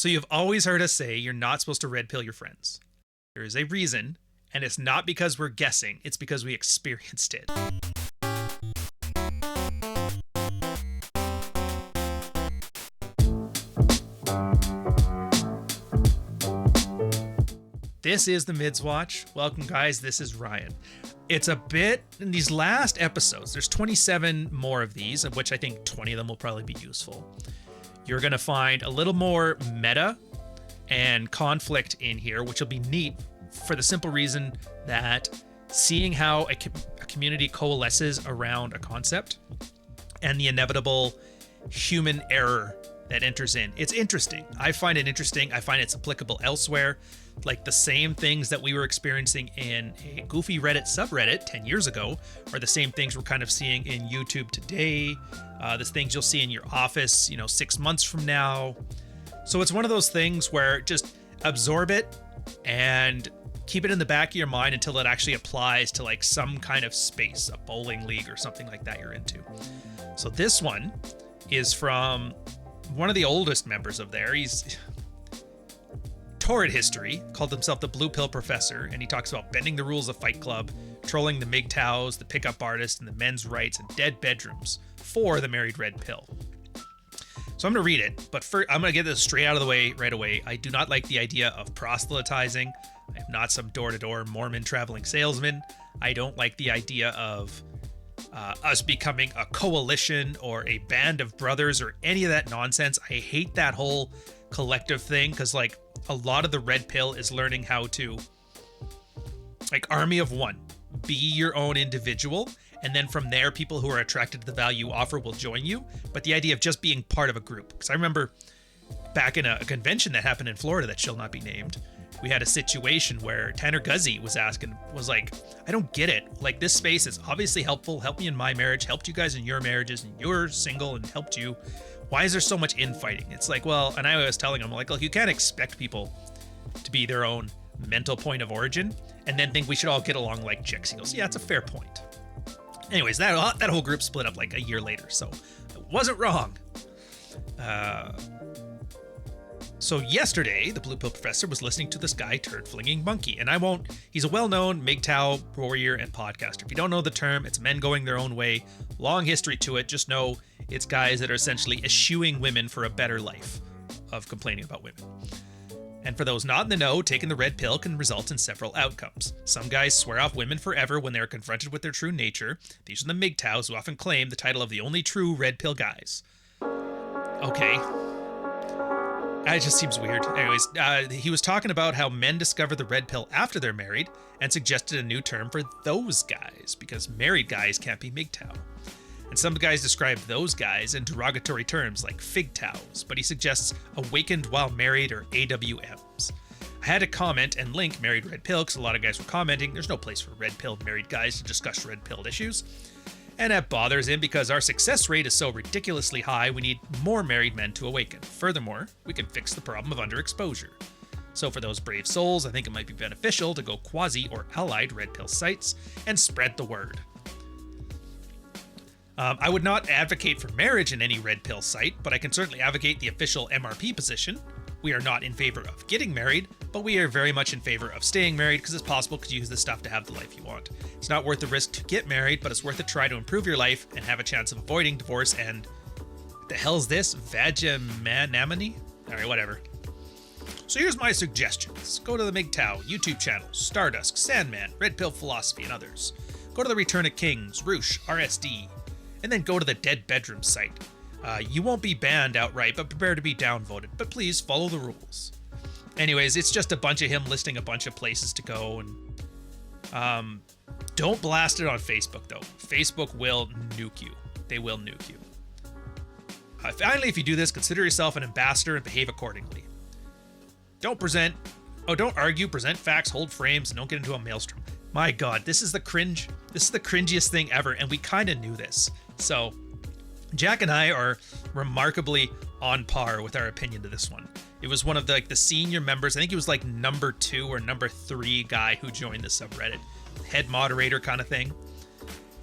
So you've always heard us say you're not supposed to red pill your friends. There is a reason, and it's not because we're guessing, it's because we experienced it. This is the Mids Watch. Welcome, guys. This is Ryan. It's a bit in these last episodes. There's 27 more of these, of which I think 20 of them will probably be useful. You're going to find a little more meta and conflict in here, which will be neat for the simple reason that seeing how a community coalesces around a concept and the inevitable human error that enters in. It's interesting. I find it interesting. I find it's applicable elsewhere. Like the same things that we were experiencing in a goofy Reddit subreddit 10 years ago are the same things we're kind of seeing in YouTube today. There's things you'll see in your office, 6 months from now. So it's one of those things where just absorb it and keep it in the back of your mind until it actually applies to like some kind of space, a bowling league or something like that you're into. So this one is from one of the oldest members of there. He's torrid history, called himself the Blue Pill Professor, and he talks about bending the rules of Fight Club, trolling the MGTOWs, the pickup artists, and the men's rights, and dead bedrooms for the married red pill. So I'm going to read it, but first, I'm going to get this straight out of the way right away. I do not like the idea of proselytizing. I am not some door-to-door Mormon traveling salesman. I don't like the idea of us becoming a coalition or a band of brothers or any of that nonsense. I hate that whole collective thing because, like, a lot of the red pill is learning how to, like, army of one, be your own individual, and then from there, people who are attracted to the value you offer will join you. But the idea of just being part of a group, because I remember back in a convention that happened in Florida that shall not be named, we had a situation where Tanner Guzzi was like, I don't get it. Like, this space is obviously helpful, helped me in my marriage, helped you guys in your marriages, and you're single and helped you. Why is there so much infighting? It's like, well, and I was telling him, like, look, you can't expect people to be their own mental point of origin and then think we should all get along like chicks. He goes, yeah, it's a fair point. Anyways, that whole group split up like a year later, so I wasn't wrong. So yesterday, the Blue Pill Professor was listening to this guy, Turd Flinging Monkey, and he's a well-known MGTOW warrior and podcaster. If you don't know the term, it's men going their own way. Long history to it, just know it's guys that are essentially eschewing women for a better life of complaining about women. And for those not in the know, taking the red pill can result in several outcomes. Some guys swear off women forever when they are confronted with their true nature. These are the MGTOWs who often claim the title of the only true red pill guys. Okay. It just seems weird. Anyways, he was talking about how men discover the red pill after they're married and suggested a new term for those guys because married guys can't be MGTOW. And some guys describe those guys in derogatory terms like FIGTOWs, but he suggests awakened while married or AWMs. I had to comment and link married red pill because a lot of guys were commenting there's no place for red pilled married guys to discuss red pilled issues. And that bothers him because our success rate is so ridiculously high, we need more married men to awaken. Furthermore, we can fix the problem of underexposure. So for those brave souls, I think it might be beneficial to go quasi or allied red pill sites and spread the word. I would not advocate for marriage in any red pill site, but I can certainly advocate the official MRP position. We are not in favor of getting married, but we are very much in favor of staying married because it's possible to use this stuff to have the life you want. It's not worth the risk to get married, but it's worth a try to improve your life and have a chance of avoiding divorce and... what the hell's this? Vagimanamony? Alright, whatever. So here's my suggestions. Go to the MGTOW YouTube channels, Stardust, Sandman, Red Pill Philosophy, and others. Go to the Return of Kings, Roosh, RSD, and then go to the Dead Bedroom site. You won't be banned outright, but prepare to be downvoted. But please follow the rules. Anyways, it's just a bunch of him listing a bunch of places to go, and don't blast it on Facebook though. Facebook will nuke you. They will nuke you. Finally, if you do this, consider yourself an ambassador and behave accordingly. Don't argue, present facts, hold frames, and don't get into a maelstrom. My God, this is the cringe. This is the cringiest thing ever, and we kind of knew this. So, Jack and I are remarkably on par with our opinion to this one. It was one of the senior members. I think he was like number 2 or number 3 guy who joined the subreddit. Head moderator kind of thing.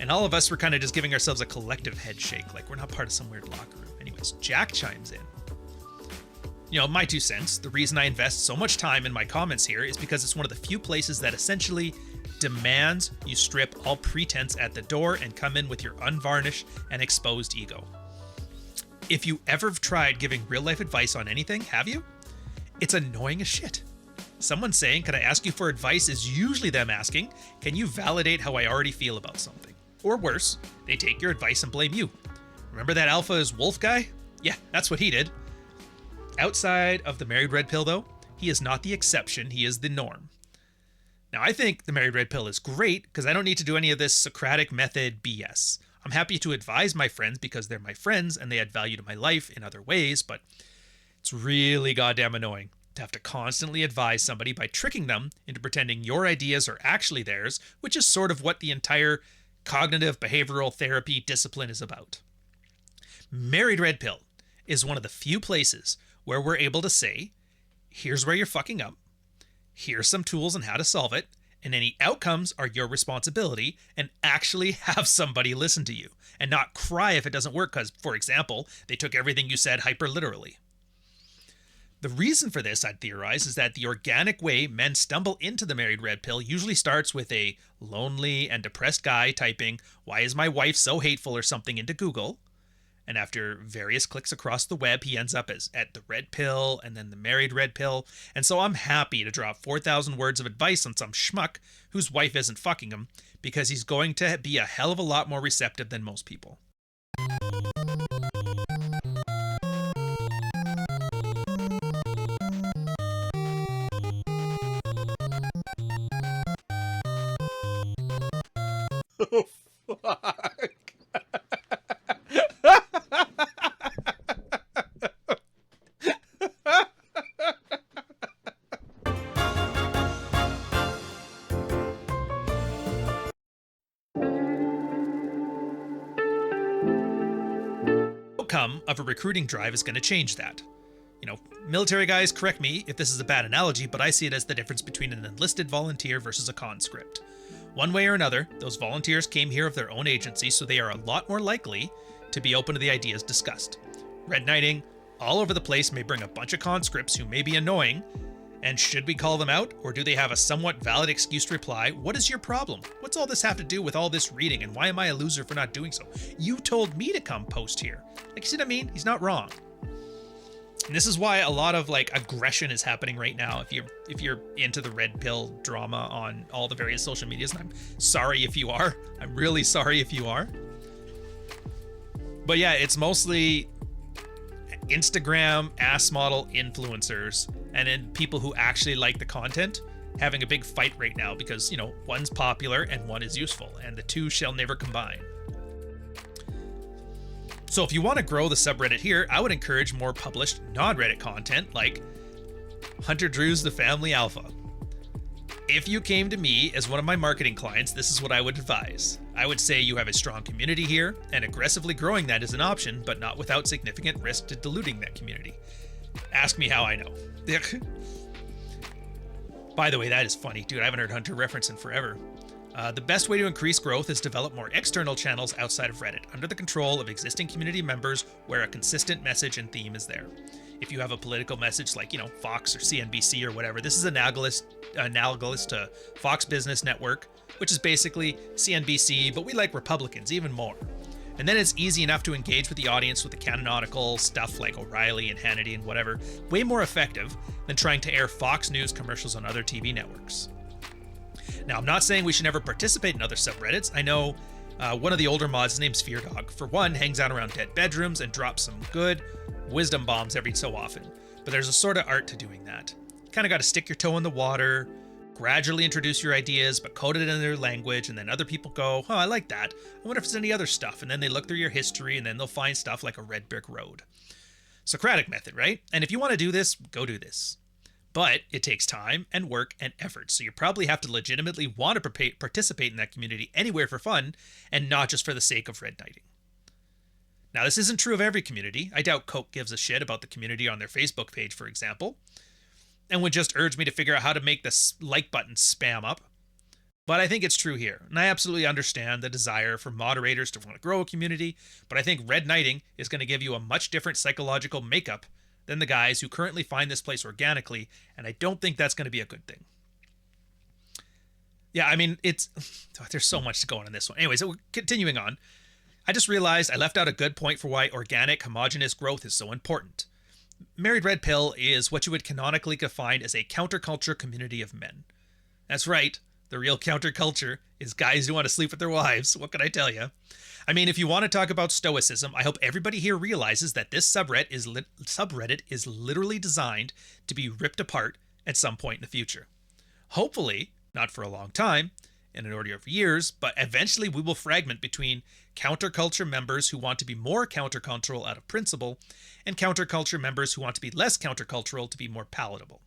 And all of us were kind of just giving ourselves a collective head shake, like we're not part of some weird locker room. Anyways, Jack chimes in. My 2 cents, the reason I invest so much time in my comments here is because it's one of the few places that essentially demands you strip all pretense at the door and come in with your unvarnished and exposed ego. If you ever have tried giving real life advice on anything, have you? It's annoying as shit. Someone saying, "Can I ask you for advice?" is usually them asking, "Can you validate how I already feel about something?" Or worse, they take your advice and blame you. Remember that alpha is wolf guy? Yeah, that's what he did. Outside of the married red pill, though, he is not the exception, he is the norm. Now, I think the married red pill is great because I don't need to do any of this Socratic method BS. I'm happy to advise my friends because they're my friends and they add value to my life in other ways, but it's really goddamn annoying to have to constantly advise somebody by tricking them into pretending your ideas are actually theirs, which is sort of what the entire cognitive behavioral therapy discipline is about. Married red pill is one of the few places where we're able to say, here's where you're fucking up, here's some tools on how to solve it, and any outcomes are your responsibility, and actually have somebody listen to you and not cry if it doesn't work because, for example, they took everything you said hyper literally. The reason for this, I'd theorize, is that the organic way men stumble into the married red pill usually starts with a lonely and depressed guy typing, "Why is my wife so hateful?" or something into Google. And after various clicks across the web, he ends up at the red pill and then the married red pill. And so I'm happy to drop 4,000 words of advice on some schmuck whose wife isn't fucking him, because he's going to be a hell of a lot more receptive than most people. Oh, fuck. Outcome of a recruiting drive is going to change that. Military guys, correct me if this is a bad analogy, but I see it as the difference between an enlisted volunteer versus a conscript. One way or another, those volunteers came here of their own agency, so they are a lot more likely to be open to the ideas discussed. Red knighting all over the place may bring a bunch of conscripts who may be annoying, and should we call them out, or do they have a somewhat valid excuse to reply, "What is your problem? What's all this have to do with all this reading, and why am I a loser for not doing so? You told me to come post here." Like, you see what I mean? He's not wrong. And this is why a lot of aggression is happening right now. If you're into the red pill drama on all the various social medias, and I'm sorry if you are. I'm really sorry if you are. But yeah, it's mostly Instagram ass model influencers and then people who actually like the content having a big fight right now because, one's popular and one is useful, and the two shall never combine. So if you want to grow the subreddit here, I would encourage more published non-Reddit content like Hunter Drew's The Family Alpha. If you came to me as one of my marketing clients, this is what I would advise. I would say you have a strong community here, and aggressively growing that is an option, but not without significant risk to diluting that community. Ask me how I know. By the way, that is funny, dude. I haven't heard Hunter reference in forever. The best way to increase growth is develop more external channels outside of Reddit, under the control of existing community members where a consistent message and theme is there. If you have a political message like, Fox or CNBC or whatever, this is analogous to Fox Business Network, which is basically CNBC, but we like Republicans even more. And then it's easy enough to engage with the audience with the canonical stuff like O'Reilly and Hannity and whatever, way more effective than trying to air Fox News commercials on other TV networks. Now, I'm not saying we should never participate in other subreddits. I know one of the older mods, his name's Feardog, for one, hangs out around dead bedrooms and drops some good wisdom bombs every so often. But there's a sort of art to doing that. You kind of got to stick your toe in the water, gradually introduce your ideas, but code it in their language, and then other people go, "Oh, I like that. I wonder if there's any other stuff." And then they look through your history, and then they'll find stuff like a red brick road. Socratic method, right? And if you want to do this, go do this. But it takes time and work and effort, so you probably have to legitimately want to participate in that community anywhere for fun, and not just for the sake of red knighting. Now, this isn't true of every community. I doubt Coke gives a shit about the community on their Facebook page, for example, and would just urge me to figure out how to make the like button spam up. But I think it's true here, and I absolutely understand the desire for moderators to want to grow a community, but I think red knighting is going to give you a much different psychological makeup than the guys who currently find this place organically, and I don't think that's going to be a good thing. Yeah, I mean, there's so much to go on in this one. Anyways, so continuing on, I just realized I left out a good point for why organic, homogeneous growth is so important. Married Red Pill is what you would canonically define as a counterculture community of men. That's right, the real counterculture is guys who want to sleep with their wives. What can I tell you? I mean, if you want to talk about stoicism, I hope everybody here realizes that this subreddit is literally designed to be ripped apart at some point in the future. Hopefully, not for a long time, in an order of years, but eventually we will fragment between counterculture members who want to be more countercultural out of principle and counterculture members who want to be less countercultural to be more palatable.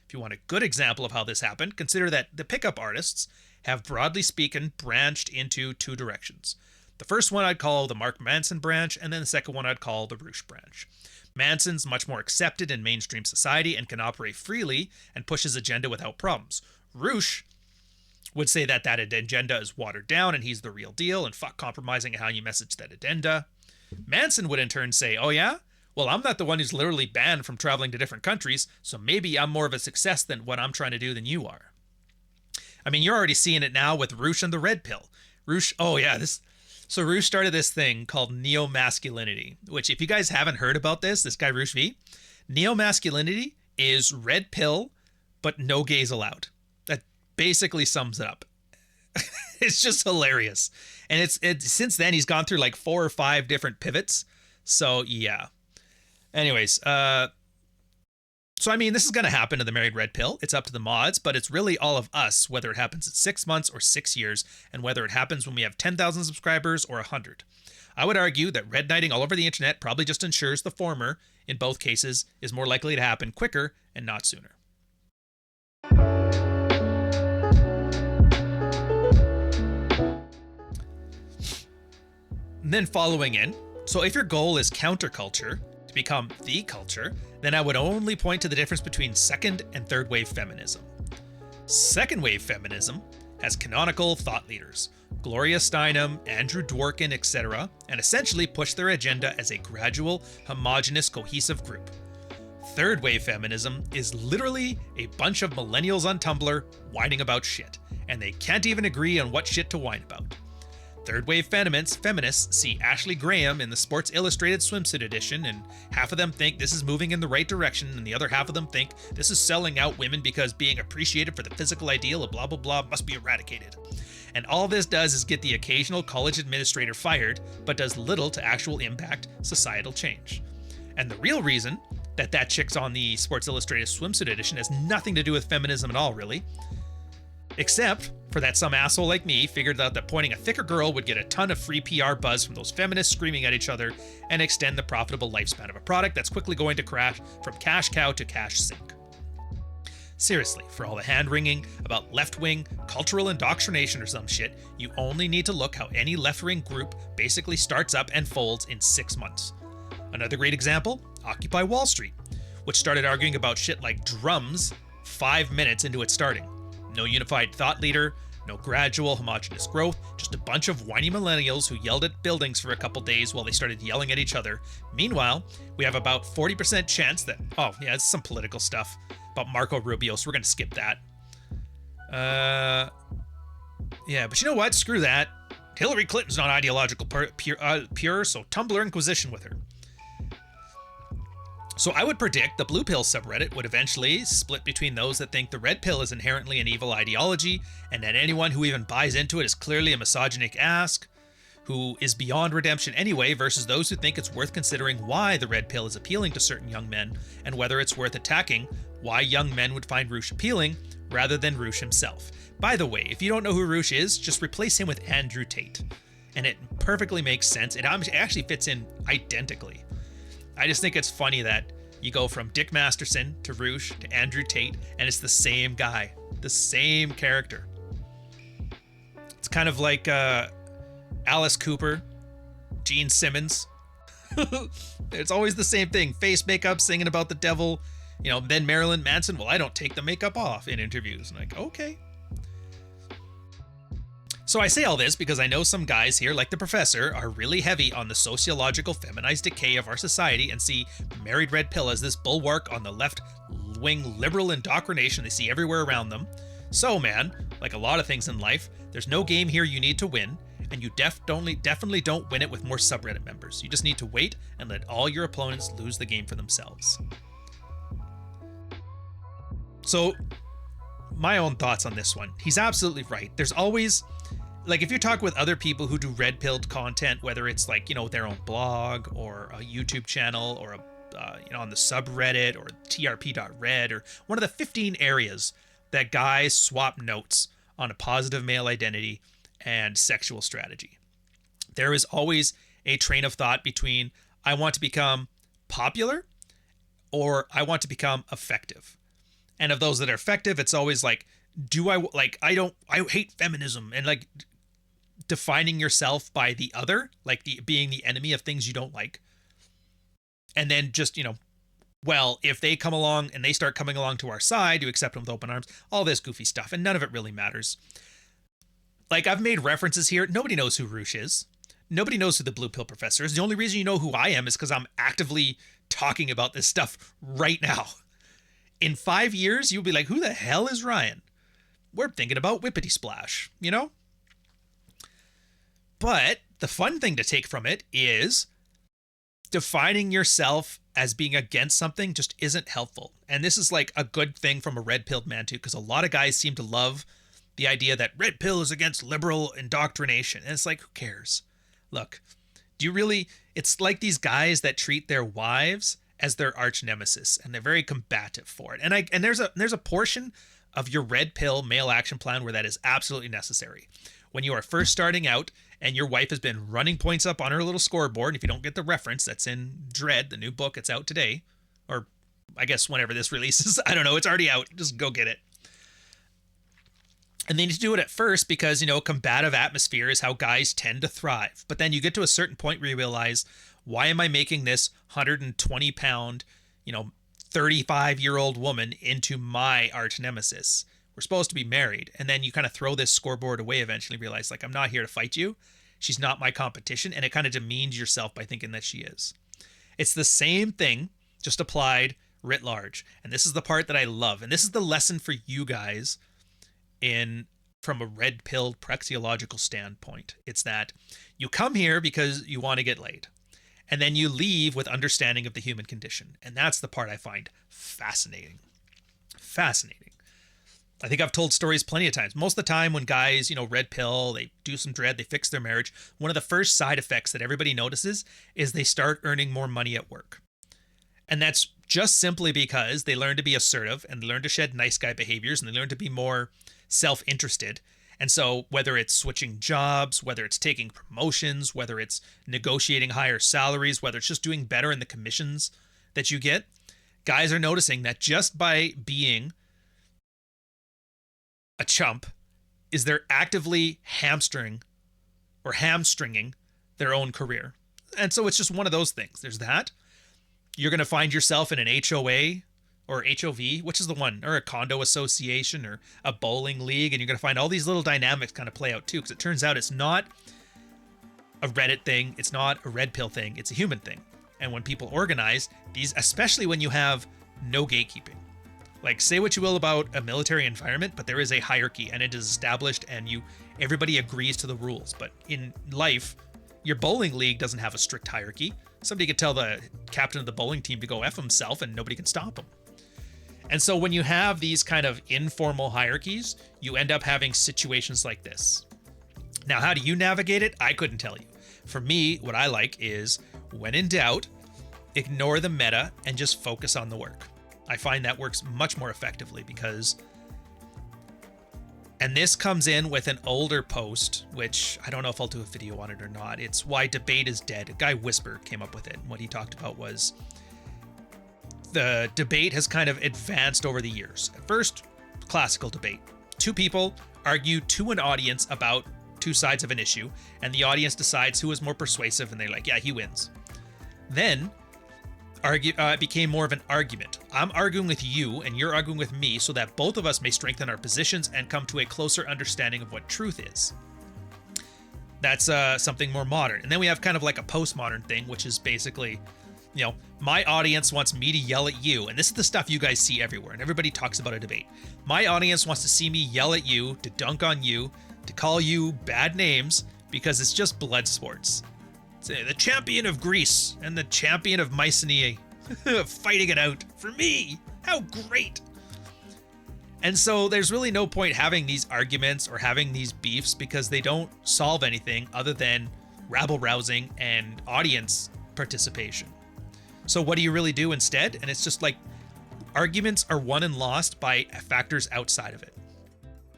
If you want a good example of how this happened, consider that the pickup artists have, broadly speaking, branched into two directions. The first one I'd call the Mark Manson branch, and then the second one I'd call the Roosh branch. Manson's much more accepted in mainstream society and can operate freely and push his agenda without problems. Roosh would say that agenda is watered down and he's the real deal and fuck compromising how you message that agenda. Manson would in turn say, oh yeah? Well, I'm not the one who's literally banned from traveling to different countries, so maybe I'm more of a success than what I'm trying to do than you are. I mean, you're already seeing it now with Roosh and the Red Pill. Roosh, so Roosh started this thing called neo-masculinity, which if you guys haven't heard about this guy Roosh V, neo-masculinity is Red Pill, but no gays allowed. That basically sums it up. It's just hilarious. And it's since then he's gone through like 4 or 5 different pivots. So yeah. Anyways, so I mean, this is going to happen to the Married Red Pill. It's up to the mods, but it's really all of us, whether it happens at 6 months or 6 years, and whether it happens when we have 10,000 subscribers or 100. I would argue that red knighting all over the internet probably just ensures the former, in both cases, is more likely to happen quicker and not sooner. And then following in, so if your goal is counterculture, to become the culture, then I would only point to the difference between second and third wave feminism. Second wave feminism has canonical thought leaders, Gloria Steinem, Andrew Dworkin, etc., and essentially push their agenda as a gradual, homogenous, cohesive group. Third wave feminism is literally a bunch of millennials on Tumblr whining about shit, and they can't even agree on what shit to whine about. Third wave feminists see Ashley Graham in the Sports Illustrated swimsuit edition, and half of them think this is moving in the right direction, and the other half of them think this is selling out women because being appreciated for the physical ideal of blah blah blah must be eradicated. And all this does is get the occasional college administrator fired, but does little to actual impact societal change. And the real reason that chick's on the Sports Illustrated swimsuit edition has nothing to do with feminism at all, really. Except for that some asshole like me figured out that pointing a thicker girl would get a ton of free PR buzz from those feminists screaming at each other and extend the profitable lifespan of a product that's quickly going to crash from cash cow to cash sink. Seriously, for all the hand-wringing about left-wing cultural indoctrination or some shit, you only need to look how any left-wing group basically starts up and folds in 6 months. Another great example, Occupy Wall Street, which started arguing about shit like drums 5 minutes into its starting. No unified thought leader, no gradual homogenous growth, just a bunch of whiny millennials who yelled at buildings for a couple days while they started yelling at each other. Meanwhile, we have about 40% chance that, it's some political stuff about Marco Rubio, so we're going to skip that. But you know what? Screw that. Hillary Clinton's not ideological pure, so Tumblr Inquisition with her. So I would predict the Blue Pill subreddit would eventually split between those that think the Red Pill is inherently an evil ideology, and that anyone who even buys into it is clearly a misogynic ass, who is beyond redemption anyway, versus those who think it's worth considering why the Red Pill is appealing to certain young men, and whether it's worth attacking why young men would find Roosh appealing, rather than Roosh himself. By the way, if you don't know who Roosh is, just replace him with Andrew Tate. And it perfectly makes sense. It actually fits in identically. I just think it's funny that you go from Dick Masterson to Roosh to Andrew Tate, and it's the same guy, the same character. It's kind of like Alice Cooper, Gene Simmons. It's always the same thing. Face makeup, singing about the devil. Then Marilyn Manson, well, I don't take the makeup off in interviews. And like, okay. So I say all this because I know some guys here, like the professor, are really heavy on the sociological feminized decay of our society and see married red pill as this bulwark on the left-wing liberal indoctrination they see everywhere around them. So man, like a lot of things in life, there's no game here you need to win, and you definitely don't win it with more subreddit members. You just need to wait and let all your opponents lose the game for themselves. So, my own thoughts on this one. He's absolutely right. There's always, like, if you talk with other people who do red-pilled content, whether it's like, you know, their own blog or a YouTube channel or on the subreddit or trp.red or one of the 15 areas that guys swap notes on a positive male identity and sexual strategy. There is always a train of thought between I want to become popular or I want to become effective. And of those that are effective, it's always like, I hate feminism, and like defining yourself by the other, like being the enemy of things you don't like. And then just, well, if they come along and they start coming along to our side, you accept them with open arms, all this goofy stuff. And none of it really matters. Like, I've made references here. Nobody knows who Roosh is. Nobody knows who the Blue Pill Professor is. The only reason you know who I am is because I'm actively talking about this stuff right now. In 5 years, you'll be like, who the hell is Ryan? We're thinking about Whippity Splash, But the fun thing to take from it is defining yourself as being against something just isn't helpful. And this is like a good thing from a red-pilled man too, because a lot of guys seem to love the idea that red pill is against liberal indoctrination. And it's like, who cares? Look, it's like these guys that treat their wives as their arch nemesis, and they're very combative for it. And there's a portion of your red pill male action plan where that is absolutely necessary. When you are first starting out and your wife has been running points up on her little scoreboard, and if you don't get the reference, that's in Dread, the new book. It's out today, or I guess whenever this releases. I don't know. It's already out. Just go get it. And they need to do it at first because, combative atmosphere is how guys tend to thrive. But then you get to a certain point where you realize, why am I making this 120-pound, 35-year-old woman into my arch nemesis? We're supposed to be married. And then you kind of throw this scoreboard away eventually, realize, like, I'm not here to fight you. She's not my competition. And it kind of demeans yourself by thinking that she is. It's the same thing, just applied writ large. And this is the part that I love. And this is the lesson for you guys from a red-pilled praxeological standpoint. It's that you come here because you want to get laid. And then you leave with understanding of the human condition. And that's the part I find fascinating. Fascinating. I think I've told stories plenty of times. Most of the time when guys, red pill, they do some dread, they fix their marriage, one of the first side effects that everybody notices is they start earning more money at work. And that's just simply because they learn to be assertive and they learn to shed nice guy behaviors and they learn to be more self-interested. And so whether it's switching jobs, whether it's taking promotions, whether it's negotiating higher salaries, whether it's just doing better in the commissions that you get, guys are noticing that just by being a chump is they're actively hamstringing their own career. And so it's just one of those things. There's that. You're going to find yourself in an HOA or HOV, which is the one, or a condo association or a bowling league. And you're going to find all these little dynamics kind of play out too. Because it turns out it's not a Reddit thing. It's not a red pill thing. It's a human thing. And when people organize these, especially when you have no gatekeeping, like say what you will about a military environment, but there is a hierarchy and it is established and everybody agrees to the rules. But in life, your bowling league doesn't have a strict hierarchy. Somebody could tell the captain of the bowling team to go F himself and nobody can stop him. And so when you have these kind of informal hierarchies, you end up having situations like this. Now, how do you navigate it? I couldn't tell you. For me, what I like is, when in doubt, ignore the meta and just focus on the work. I find that works much more effectively because, and this comes in with an older post, which I don't know if I'll do a video on it or not. It's Why Debate is Dead. A guy Whisper came up with it. And what he talked about was the debate has kind of advanced over the years. At first, classical debate. Two people argue to an audience about two sides of an issue, and the audience decides who is more persuasive, and they're like, yeah, he wins. Then it became more of an argument. I'm arguing with you, and you're arguing with me, so that both of us may strengthen our positions and come to a closer understanding of what truth is. That's something more modern. And then we have kind of like a postmodern thing, which is basically, you know, my audience wants me to yell at you. And this is the stuff you guys see everywhere. And everybody talks about a debate. My audience wants to see me yell at you, to dunk on you, to call you bad names, because it's just blood sports. It's the champion of Greece and the champion of Mycenae fighting it out for me. How great. And so there's really no point having these arguments or having these beefs because they don't solve anything other than rabble rousing and audience participation. So what do you really do instead? And it's just like arguments are won and lost by factors outside of it.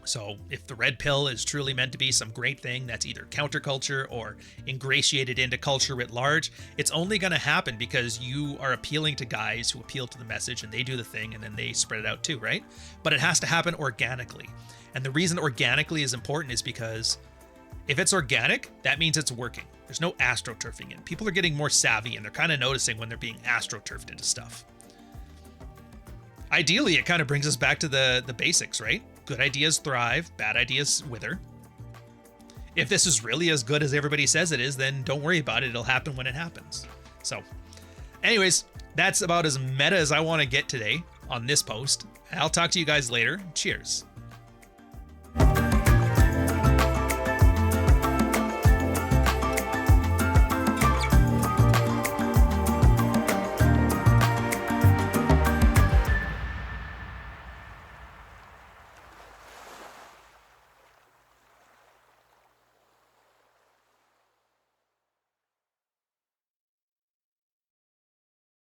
So if the red pill is truly meant to be some great thing that's either counterculture or ingratiated into culture writ large, it's only going to happen because you are appealing to guys who appeal to the message and they do the thing and then they spread it out too, right? But it has to happen organically. And the reason organically is important is because if it's organic, that means it's working. There's no astroturfing in. People are getting more savvy and they're kind of noticing when they're being astroturfed into stuff. Ideally, it kind of brings us back to the basics, right? Good ideas thrive, bad ideas wither. If this is really as good as everybody says it is, then don't worry about it. It'll happen when it happens. So anyways, that's about as meta as I want to get today on this post. I'll talk to you guys later. Cheers.